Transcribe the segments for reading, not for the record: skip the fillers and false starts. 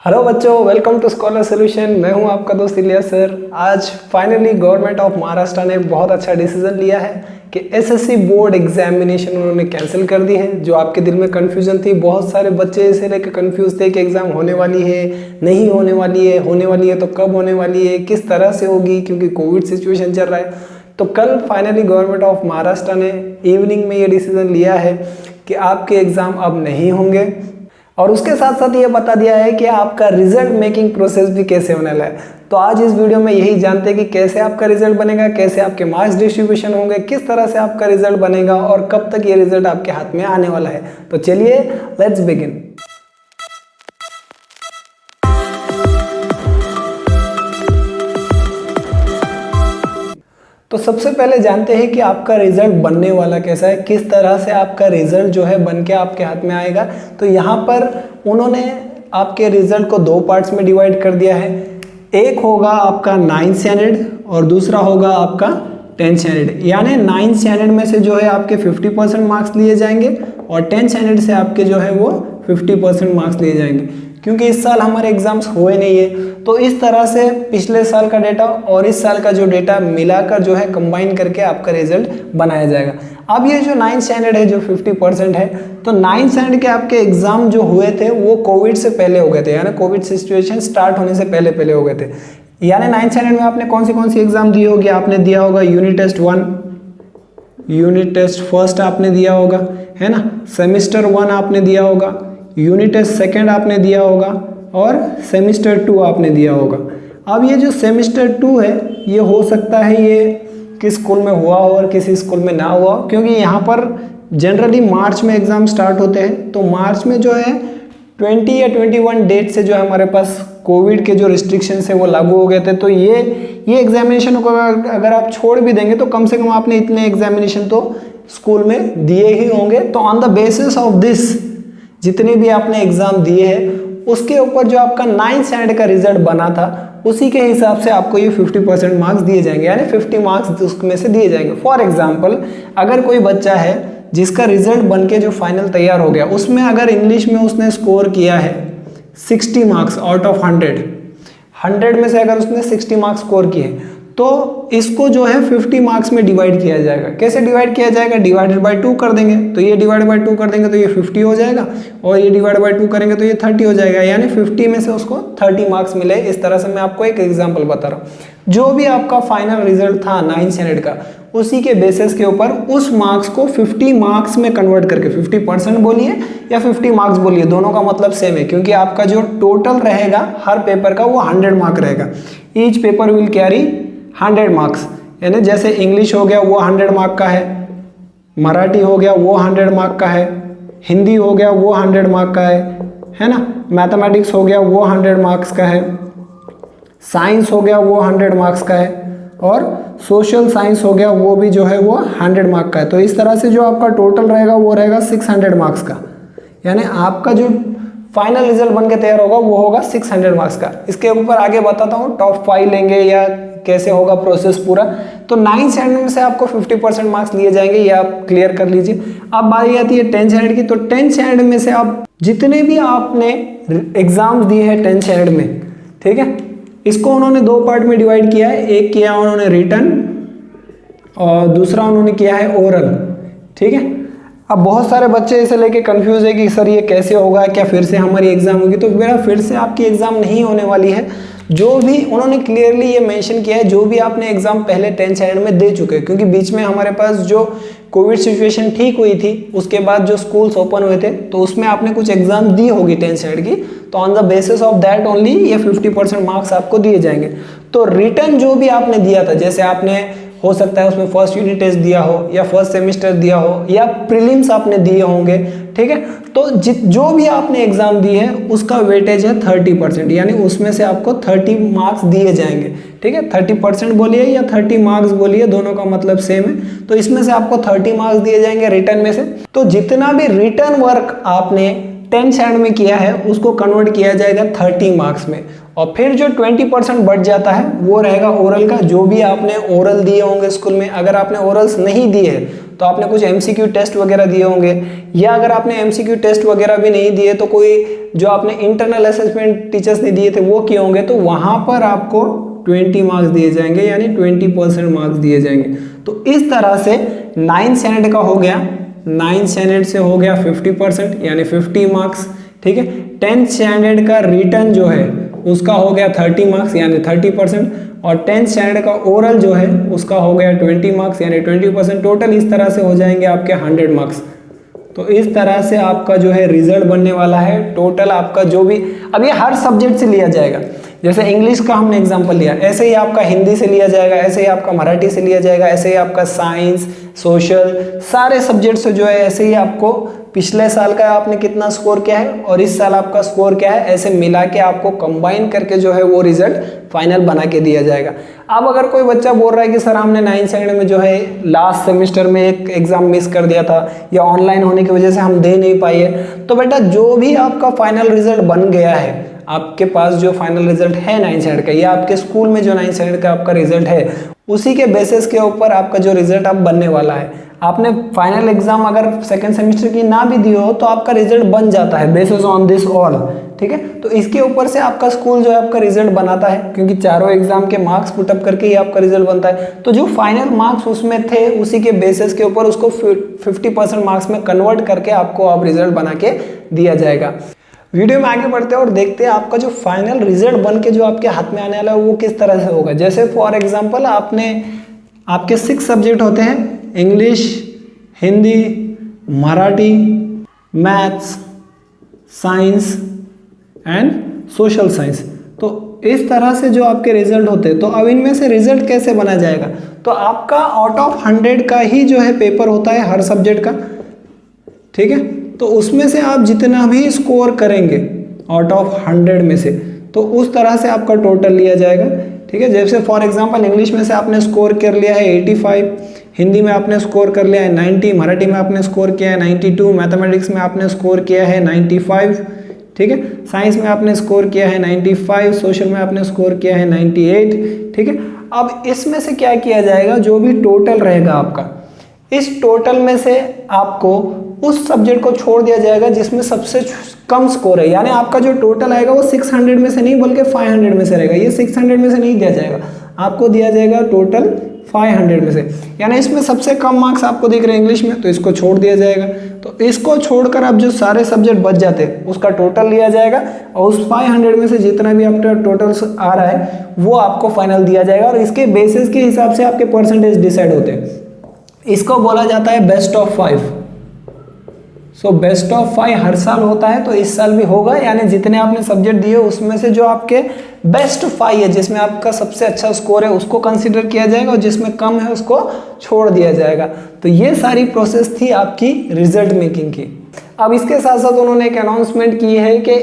Hello बच्चों, welcome to scholar solution. मैं हूं आपका दोस्त इलियास सर। आज फाइनली गवर्नमेंट ऑफ महाराष्ट्र ने बहुत अच्छा डिसीजन लिया है कि एसएससी बोर्ड एग्जामिनेशन उन्होंने कैंसिल कर दी है। जो आपके दिल में कन्फ्यूजन थी, बहुत सारे बच्चे इसे लेकर कन्फ्यूज थे कि एग्ज़ाम होने वाली है, नहीं होने वाली है तो कब होने वाली है, किस तरह से होगी, क्योंकि कोविड सिचुएशन चल रहा है। तो कल फाइनली गवर्नमेंट ऑफ महाराष्ट्र ने इवनिंग में ये डिसीजन लिया है कि आपके एग्ज़ाम अब नहीं होंगे, और उसके साथ साथ ये बता दिया है कि आपका रिजल्ट मेकिंग प्रोसेस भी कैसे होने वाला है। तो आज इस वीडियो में यही जानते हैं कि कैसे आपका रिजल्ट बनेगा, कैसे आपके मार्क्स डिस्ट्रीब्यूशन होंगे, किस तरह से आपका रिजल्ट बनेगा और कब तक ये रिजल्ट आपके हाथ में आने वाला है। तो चलिए लेट्स बिगिन। तो सबसे पहले जानते हैं कि आपका रिजल्ट बनने वाला कैसा है, किस तरह से आपका रिजल्ट जो है बन के आपके हाथ में आएगा। तो यहाँ पर उन्होंने आपके रिजल्ट को दो पार्ट्स में डिवाइड कर दिया है। एक होगा आपका 9th स्टैंडर्ड और दूसरा होगा आपका 10th स्टैंडर्ड। यानी 9th स्टैंडर्ड में से जो है आपके 50% मार्क्स लिए जाएंगे और 10th स्टैंडर्ड से आपके जो है वो 50% मार्क्स लिए जाएंगे, क्योंकि इस साल हमारे एग्जाम्स हुए नहीं है। तो इस तरह से पिछले साल का डेटा और इस साल का जो डेटा मिलाकर जो है कंबाइन करके आपका रिजल्ट बनाया जाएगा। अब ये जो 9th स्टैंडर्ड है जो 50% है, तो 9th स्टैंडर्ड के आपके एग्जाम जो हुए थे वो कोविड से पहले हो गए थे, यानी कोविड सिचुएशन स्टार्ट होने से पहले हो गए थे। यानी 9th स्टैंडर्ड में आपने कौन सी एग्जाम दी होगी? आपने दिया होगा unit test 1, unit test first आपने दिया होगा, है ना। सेमिस्टर 1 आपने दिया होगा, यूनिट टेस्ट सेकेंड आपने दिया होगा और सेमिस्टर 2 आपने दिया होगा। अब ये जो सेमिस्टर 2 है, ये हो सकता है ये किस स्कूल में हुआ हो और किसी स्कूल में ना हुआ, क्योंकि यहाँ पर जनरली मार्च में एग्ज़ाम स्टार्ट होते हैं। तो मार्च में जो है 20 या 21 डेट से जो है हमारे पास कोविड के जो रिस्ट्रिक्शंस है वो लागू हो गए थे। तो ये एग्जामिनेशन को अगर आप छोड़ भी देंगे तो कम से कम आपने इतने एग्जामिनेशन तो स्कूल में दिए ही होंगे। तो on the basis of this जितने भी आपने एग्जाम दिए हैं उसके ऊपर जो आपका 9th स्टैंडर्ड का रिजल्ट बना था उसी के हिसाब से आपको ये 50% मार्क्स दिए जाएंगे, यानी 50 मार्क्स उसमें से दिए जाएंगे। फॉर एग्जांपल, अगर कोई बच्चा है जिसका रिजल्ट बन के जो फाइनल तैयार हो गया, उसमें अगर इंग्लिश में उसने स्कोर किया है 60 मार्क्स आउट ऑफ 100 में से अगर उसने 60 मार्क्स स्कोर किए, तो इसको जो है 50 मार्क्स में डिवाइड किया जाएगा। कैसे डिवाइड किया जाएगा? डिवाइडेड बाय 2 कर देंगे। तो ये डिवाइड बाय 2 कर देंगे तो ये 50 हो जाएगा, और ये डिवाइड बाय 2 करेंगे तो ये 30 हो जाएगा। यानी 50 में से उसको 30 मार्क्स मिले। इस तरह से मैं आपको एक एग्जांपल बता रहा हूँ। जो भी आपका फाइनल रिजल्ट था 9th स्टैंडर्ड का, उसी के बेसिस के ऊपर उस मार्क्स को 50 मार्क्स में कन्वर्ट करके 50% बोलिए या 50 मार्क्स बोलिए, दोनों का मतलब सेम है, क्योंकि आपका जो टोटल रहेगा हर पेपर का वो 100 मार्क रहेगा। Each paper will carry 100 marks. यानी जैसे इंग्लिश हो गया वो 100 मार्क का है, मराठी हो गया वो 100 मार्क का है, हिंदी हो गया वो 100 मार्क का है ना, मैथमेटिक्स हो गया वो 100 मार्क्स का है, साइंस हो गया वो 100 मार्क्स का है, और सोशल साइंस हो गया वो भी जो है वो 100 मार्क का है। तो इस तरह से जो आपका टोटल रहेगा वो रहेगा 600 मार्क्स का। यानी आपका जो फाइनल रिजल्ट बन के तैयार होगा वो होगा 600 मार्क्स का। इसके ऊपर आगे बताता हूँ टॉप 5 लेंगे या कैसे होगा प्रोसेस पूरा। तो 9th स्टैंडर्ड में से आपको 50% मार्क्स लिए जाएंगे, ये आप क्लियर कर लीजिए। अब बारी आती है 10th स्टैंडर्ड की। तो 10th स्टैंडर्ड में से आप जितने भी आपने एग्जाम्स दिए हैं 10th स्टैंडर्ड में, ठीक है, इसको उन्होंने 2 पार्ट में डिवाइड किया है। एक किया उन्होंने रिटन और दूसरा उन्होंने किया है ओरल, ठीक है। अब बहुत सारे बच्चे इसे लेके कंफ्यूज है कि सर ये कैसे होगा, क्या फिर से हमारी एग्जाम होगी? तो मेरा फिर से आपकी एग्जाम नहीं होने वाली है। जो भी उन्होंने क्लियरली ये मेंशन किया है, जो भी आपने एग्जाम पहले 10th स्टैंडर्ड में दे चुके हैं, क्योंकि बीच में हमारे पास जो कोविड सिचुएशन ठीक हुई थी उसके बाद जो स्कूल्स ओपन हुए थे तो उसमें आपने कुछ एग्जाम दी होगी 10th स्टैंडर्ड की। तो on the basis of that only ये 50% मार्क्स आपको दिए जाएंगे। तो रिटर्न जो भी आपने दिया था, जैसे आपने हो सकता है उसमें फर्स्ट यूनिट टेस्ट दिया हो या फर्स्ट सेमिस्टर दिया हो या प्रीलिम्स आपने दिए होंगे, ठीक है। तो जो भी आपने एग्जाम दी है उसका वेटेज है 30%, यानी उसमें से आपको 30 मार्क्स दिए जाएंगे, ठीक है। 30% बोलिए या 30 मार्क्स बोलिए, दोनों का मतलब सेम है। तो इसमें से आपको 30 मार्क्स दिए जाएंगे रिटर्न में से। तो जितना भी रिटर्न वर्क आपने 10th स्टैंडर्ड में किया है उसको कन्वर्ट किया जाएगा 30 मार्क्स में, और फिर जो 20% बढ़ जाता है वो रहेगा ओरल का। जो भी आपने ओरल दिए होंगे स्कूल में, अगर आपने ओरल्स नहीं दिए हैं तो तो आपने कुछ MCQ टेस्ट वगैरह दिए होंगे, या अगर आपने MCQ टेस्ट वगैरह भी नहीं दिए तो कोई जो आपने इंटरनल असेसमेंट टीचर्स ने दिए थे वो किए होंगे, तो वहाँ पर आपको 20 मार्क्स दिए जाएंगे, यानी 20% मार्क्स दिए जाएंगे। तो इस तरह से 9th स्टैंडर्ड का हो गया, 9th स्टैंडर्ड से हो गया 50% यानी 50 मार्क्स, ठीक है। 10th स्टैंडर्ड का रिटर्न जो है उसका हो गया 30 मार्क्स यानी 30%, और 10th स्टैंडर्ड का ओरल जो है उसका हो गया 20 मार्क्स यानी 20%। टोटल इस तरह से हो जाएंगे आपके 100 मार्क्स। तो इस तरह से आपका जो है रिजल्ट बनने वाला है। टोटल आपका जो भी, अब ये हर सब्जेक्ट से लिया जाएगा, जैसे इंग्लिश का हमने एग्जांपल लिया, ऐसे ही आपका हिंदी से लिया जाएगा, ऐसे ही आपका मराठी से लिया जाएगा, ऐसे ही आपका साइंस, सोशल, सारे सब्जेक्ट से जो है ऐसे ही आपको पिछले साल का आपने कितना स्कोर किया है और इस साल आपका स्कोर क्या है, ऐसे मिला के आपको कंबाइन करके जो है वो रिजल्ट फाइनल बना के दिया जाएगा। अब अगर कोई बच्चा बोल रहा है कि सर हमने 9th स्टैंडर्ड में जो है लास्ट सेमेस्टर में एक एग्जाम मिस कर दिया था या ऑनलाइन होने की वजह से हम दे नहीं पाए, तो बेटा जो भी आपका फाइनल रिजल्ट बन गया है, आपके पास जो फाइनल रिजल्ट है 9th स्टैंडर्ड का या आपके स्कूल में जो 9th स्टैंडर्ड का आपका रिजल्ट है, उसी के बेसिस के ऊपर आपका जो रिजल्ट अब बनने वाला है। आपने फाइनल एग्जाम अगर सेकंड सेमेस्टर की ना भी दी हो तो आपका रिजल्ट बन जाता है बेसिस ऑन दिस ऑल, ठीक है। तो इसके ऊपर से आपका स्कूल जो है आपका रिजल्ट बनाता है, क्योंकि चारों एग्जाम के मार्क्स पुटअप करके ही आपका रिजल्ट बनता है। तो जो फाइनल मार्क्स उसमें थे उसी के बेसिस के ऊपर उसको 50% मार्क्स में कन्वर्ट करके आपको अब रिजल्ट बना के दिया जाएगा। वीडियो में आगे बढ़ते हैं और देखते हैं आपका जो फाइनल रिजल्ट बन के जो आपके हाथ में आने वाला है वो किस तरह से होगा। जैसे फॉर एग्जांपल आपके 6 सब्जेक्ट होते हैं, English, Hindi, Marathi, maths, science and social science. तो इस तरह से जो आपके रिजल्ट होते हैं, तो अब इनमें से रिजल्ट कैसे बना जाएगा, तो आपका आउट ऑफ 100 का ही जो है पेपर होता है हर सब्जेक्ट का, ठीक है। तो उसमें से आप जितना भी स्कोर करेंगे आउट ऑफ 100 में से, तो उस तरह से आपका टोटल लिया जाएगा, ठीक है। जैसे फॉर एग्जांपल इंग्लिश में से आपने स्कोर कर लिया है 85, हिंदी में आपने स्कोर कर लिया है 90, मराठी में आपने स्कोर किया है 92, मैथमेटिक्स में आपने स्कोर किया है 95, ठीक है। साइंस में आपने स्कोर किया है 95, सोशल में आपने स्कोर किया है 98, ठीक है। अब इसमें से क्या किया जाएगा, जो भी टोटल रहेगा आपका, इस टोटल में से आपको उस सब्जेक्ट को छोड़ दिया जाएगा जिसमें सबसे कम स्कोर है, यानी आपका जो टोटल आएगा वो 600 में से नहीं बल्कि 500 में से रहेगा। ये 600 में से नहीं दिया जाएगा, आपको दिया जाएगा टोटल 500 में से, यानी इसमें सबसे कम मार्क्स आपको दिख रहे हैं इंग्लिश में, तो इसको छोड़ दिया जाएगा। तो इसको छोड़कर अब जो सारे सब्जेक्ट बच जाते हैं उसका टोटल लिया जाएगा और उस 500 में से जितना भी आपका टोटल आ रहा है वो आपको फाइनल दिया जाएगा और इसके बेसिस के हिसाब से आपके परसेंटेज डिसाइड होते हैं। इसको बोला जाता है best of 5। So best of 5 हर साल होता है, तो इस साल भी होगा, यानी जितने आपने सब्जेक्ट दिए उसमें से जो आपके बेस्ट 5 है, जिसमें आपका सबसे अच्छा स्कोर है उसको कंसीडर किया जाएगा और जिसमें कम है उसको छोड़ दिया जाएगा। तो ये सारी प्रोसेस थी आपकी रिजल्ट मेकिंग की। अब इसके साथ साथ उन्होंने एक अनाउंसमेंट की है कि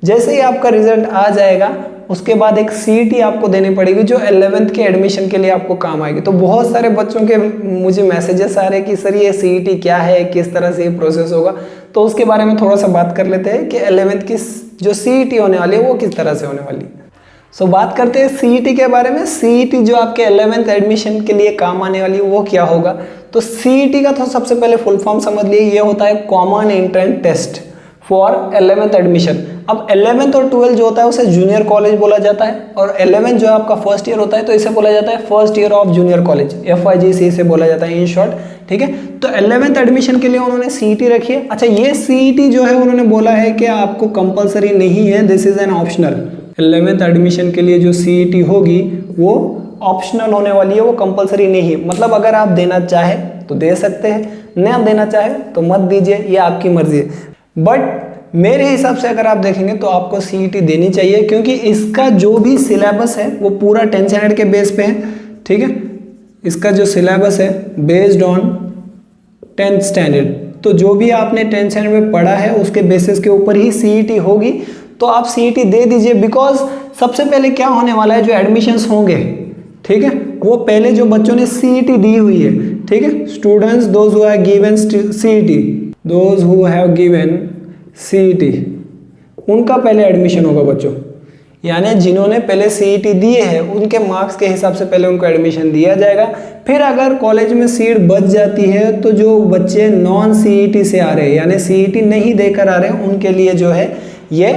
जैसे ही आपका रिजल्ट आ जाएगा उसके बाद एक CET आपको देनी पड़ेगी जो 11th के एडमिशन के लिए आपको काम आएगी। तो बहुत सारे बच्चों के मुझे मैसेजेस आ रहे हैं कि सर ये CET क्या है, किस तरह से ये प्रोसेस होगा, तो उसके बारे में थोड़ा सा बात कर लेते हैं कि 11th की जो CET होने वाली है वो किस तरह से होने वाली है। सो बात करते हैं CET के बारे में। CET जो आपके 11th एडमिशन के लिए काम आने वाली है वो क्या होगा, तो CET का तो सबसे पहले फुल फॉर्म समझ लिए, ये होता है common entrance test for 11th admission. अब 11th और 12th जो होता है उसे जूनियर कॉलेज बोला जाता है और 11th जो आपका फर्स्ट ईयर होता है तो इसे बोला जाता है first year of junior college, FYGC से बोला जाता है इन शॉर्ट, ठीक है। तो 11th एडमिशन के लिए उन्होंने CET रखी है। अच्छा, ये CET जो है उन्होंने बोला है कि आपको कंपलसरी नहीं है, this is an optional. 11th admission के लिए जो CET होगी वो ऑप्शनल होने वाली है, वो कंपलसरी नहीं है। मतलब अगर आप देना चाहे तो दे सकते हैं, न देना चाहे तो मत दीजिए, ये आपकी मर्जी है। बट मेरे हिसाब से अगर आप देखेंगे तो आपको CET देनी चाहिए, क्योंकि इसका जो भी सिलेबस है वो पूरा 10th स्टैंडर्ड के बेस पे है, ठीक है। इसका जो सिलेबस है बेस्ड ऑन 10th स्टैंडर्ड, तो जो भी आपने 10th स्टैंडर्ड में पढ़ा है उसके बेसिस के ऊपर ही CET होगी। तो आप CET दे दीजिए, बिकॉज सबसे पहले क्या होने वाला है, जो एडमिशन्स होंगे, ठीक है, वो पहले जो बच्चों ने CET दी हुई है, ठीक है, students those who have given CET, those who have given CET, उनका पहले एडमिशन होगा बच्चों। यानी जिन्होंने पहले सीईटी दिए हैं उनके मार्क्स के हिसाब से पहले उनको एडमिशन दिया जाएगा। फिर अगर कॉलेज में सीट बच जाती है तो जो बच्चे नॉन सीईटी से आ रहे हैं यानी सीईटी नहीं देकर आ रहे हैं उनके लिए जो है ये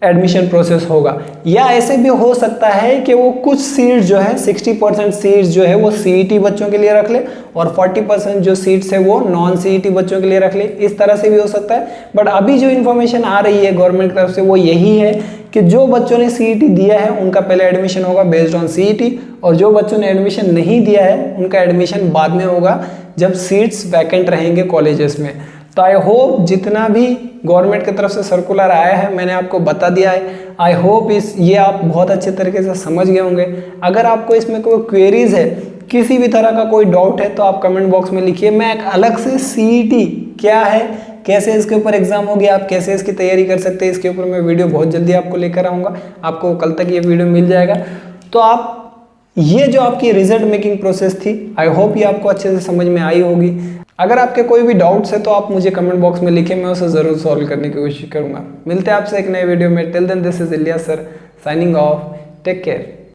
एडमिशन प्रोसेस होगा। या ऐसे भी हो सकता है कि वो कुछ सीट जो है 60% सीट्स जो है वो सीईटी बच्चों के लिए रख ले और 40% जो सीट्स है वो नॉन सीईटी बच्चों के लिए रख ले, इस तरह से भी हो सकता है। बट अभी जो इन्फॉर्मेशन आ रही है गवर्नमेंट की तरफ से वो यही है कि जो बच्चों ने सीईटी दिया है उनका पहले एडमिशन होगा बेस्ड ऑन सीईटी, और जो बच्चों ने एडमिशन नहीं दिया है उनका एडमिशन बाद में होगा जब सीट्स वैकेंट रहेंगे कॉलेजेस में। तो आई होप जितना भी गवर्नमेंट की तरफ से सर्कुलर आया है मैंने आपको बता दिया है। आई होप ये आप बहुत अच्छे तरीके से समझ गए होंगे। अगर आपको इसमें कोई क्वेरीज है, किसी भी तरह का कोई डाउट है तो आप कमेंट बॉक्स में लिखिए। मैं एक अलग से सीईटी क्या है, कैसे इसके ऊपर एग्जाम होगी, आप कैसे इसकी तैयारी कर सकते हैं, इसके ऊपर मैं वीडियो बहुत जल्दी आपको लेकर आऊँगा। आपको कल तक ये वीडियो मिल जाएगा। तो आप ये जो आपकी रिजल्ट मेकिंग प्रोसेस थी, आई होप ये आपको अच्छे से समझ में आई होगी। अगर आपके कोई भी डाउट्स है तो आप मुझे कमेंट बॉक्स में लिखें, मैं उसे ज़रूर सॉल्व करने की कोशिश करूँगा। मिलते हैं आपसे एक नए वीडियो में। Till then this is Ilyas sir signing off. Take care.